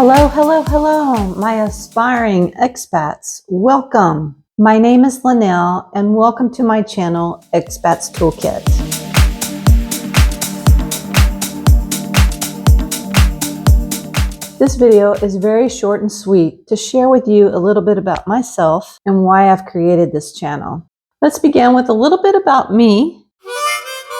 Hello, my aspiring expats. Welcome. My name is Lanell and welcome to my channel, Expats Toolkit. This video is very short and sweet to share with you a little bit about myself and why I've created this channel. Let's begin with a little bit about me.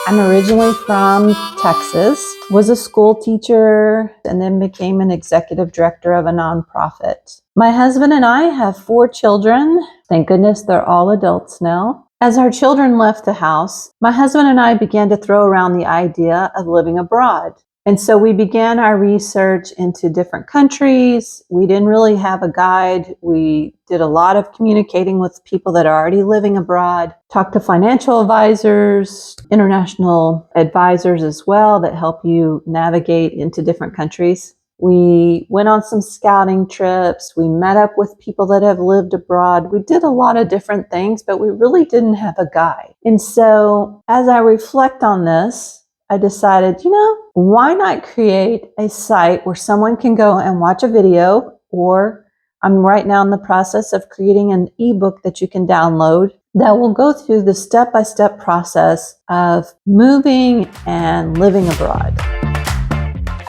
I'm originally from Texas, was a school teacher, and then became an executive director of a nonprofit. My husband and I have 4 children. Thank goodness they're all adults now. As our children left the house, my husband and I began to throw around the idea of living abroad. And so we began our research into different countries. We didn't really have a guide. We did a lot of communicating with people that are already living abroad, talked to financial advisors, international advisors as well that help you navigate into different countries. We went on some scouting trips. We met up with people that have lived abroad. We did a lot of different things, but we really didn't have a guide. And so as I reflect on this, I decided, why not create a site where someone can go and watch a video, or I'm right now in the process of creating an ebook that you can download that will go through the step-by-step process of moving and living abroad.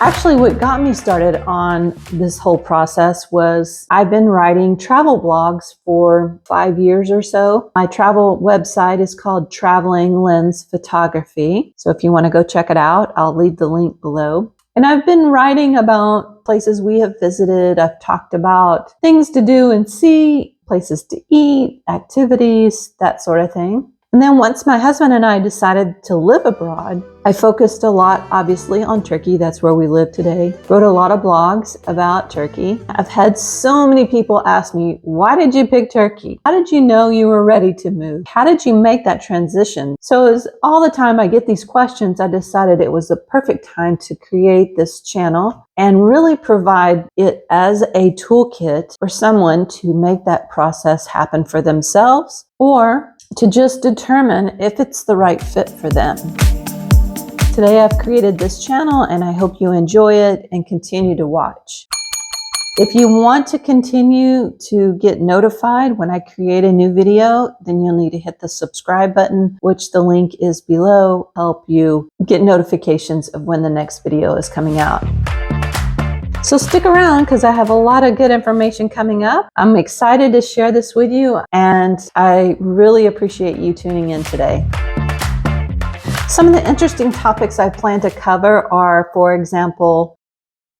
Actually, what got me started on this whole process was I've been writing travel blogs for 5 years or so. My travel website is called Traveling Lens Photography. So if you want to go check it out, I'll leave the link below. And I've been writing about places we have visited. I've talked about things to do and see, places to eat, activities, that sort of thing. And then once my husband and I decided to live abroad, I focused a lot, obviously, on Turkey. That's where we live today. Wrote a lot of blogs about Turkey. I've had so many people ask me, why did you pick Turkey? How did you know you were ready to move? How did you make that transition? So as all the time I get these questions, I decided it was the perfect time to create this channel and really provide it as a toolkit for someone to make that process happen for themselves, or to just determine if it's the right fit for them. Today I've created this channel and I hope you enjoy it and continue to watch. If you want to continue to get notified when I create a new video, then you'll need to hit the subscribe button, which the link is below, help you get notifications of when the next video is coming out. So stick around because I have a lot of good information coming up. I'm excited to share this with you and I really appreciate you tuning in today. Some of the interesting topics I plan to cover are, for example,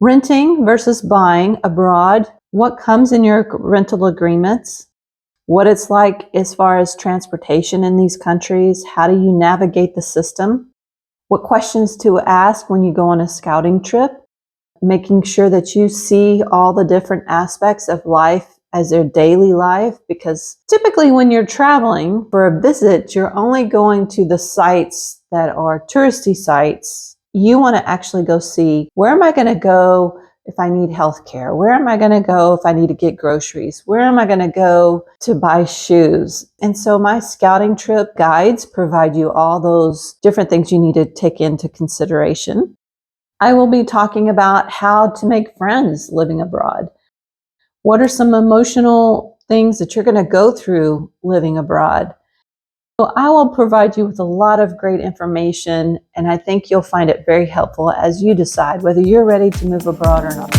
renting versus buying abroad, what comes in your rental agreements, what it's like as far as transportation in these countries, how do you navigate the system, what questions to ask when you go on a scouting trip, making sure that you see all the different aspects of life as their daily life, because typically when you're traveling for a visit, you're only going to the sites that are touristy sites. You want to actually go see, where am I going to go if I need healthcare? Where am I going to go if I need to get groceries? Where am I going to go to buy shoes? And so my scouting trip guides provide you all those different things you need to take into consideration. I will be talking about how to make friends living abroad. What are some emotional things that you're going to go through living abroad? So I will provide you with a lot of great information, and I think you'll find it very helpful as you decide whether you're ready to move abroad or not.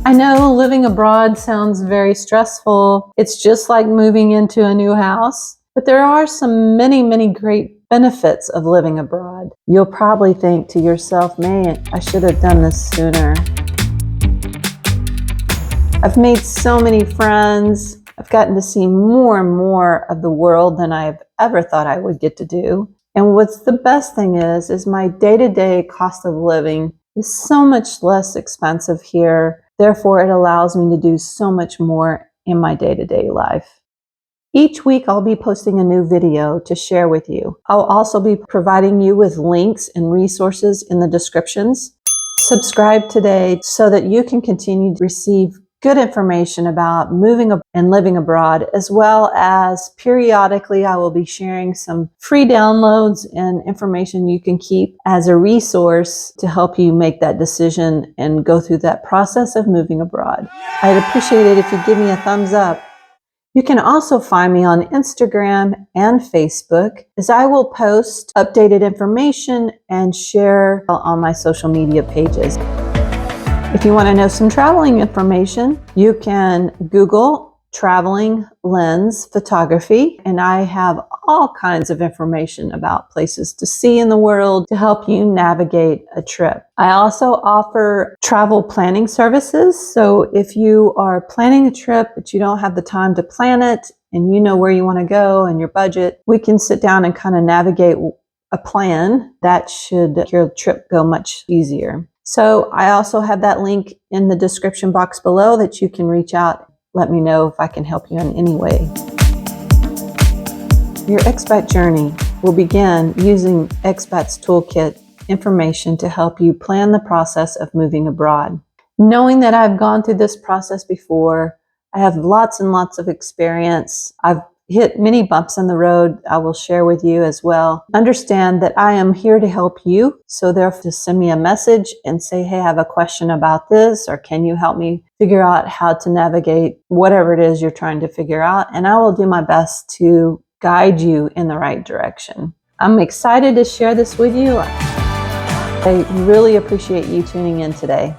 I know living abroad sounds very stressful. It's just like moving into a new house, but there are some many great benefits of living abroad. You'll probably think to yourself, man, I should have done this sooner. I've made so many friends. I've gotten to see more and more of the world than I've ever thought I would get to do. And what's the best thing is my day-to-day cost of living is so much less expensive here. Therefore, it allows me to do so much more in my day-to-day life. Each week, I'll be posting a new video to share with you. I'll also be providing you with links and resources in the descriptions. Subscribe today so that you can continue to receive good information about moving and living abroad, as well as periodically I will be sharing some free downloads and information you can keep as a resource to help you make that decision and go through that process of moving abroad. I'd appreciate it if you give me a thumbs up. You can also find me on Instagram and Facebook, as I will post updated information and share on my social media pages. If you want to know some traveling information, you can Google traveling lens photography, and I have all kinds of information about places to see in the world to help you navigate a trip. I also offer travel planning services, so if you are planning a trip but you don't have the time to plan it and you know where you want to go and your budget, we can sit down and kind of navigate a plan that should make your trip go much easier. So I also have that link in the description box below that you can reach out. Let me know if I can help you in any way. Your expat journey will begin using Expats Toolkit information to help you plan the process of moving abroad. Knowing that I've gone through this process before, I have lots and lots of experience. I've hit many bumps in the road I will share with you as well. Understand that I am here to help you, so therefore just send me a message and say, hey, I have a question about this, or can you help me figure out how to navigate whatever it is you're trying to figure out, and I will do my best to guide you in the right direction. I'm excited to share this with you. I really appreciate you tuning in today.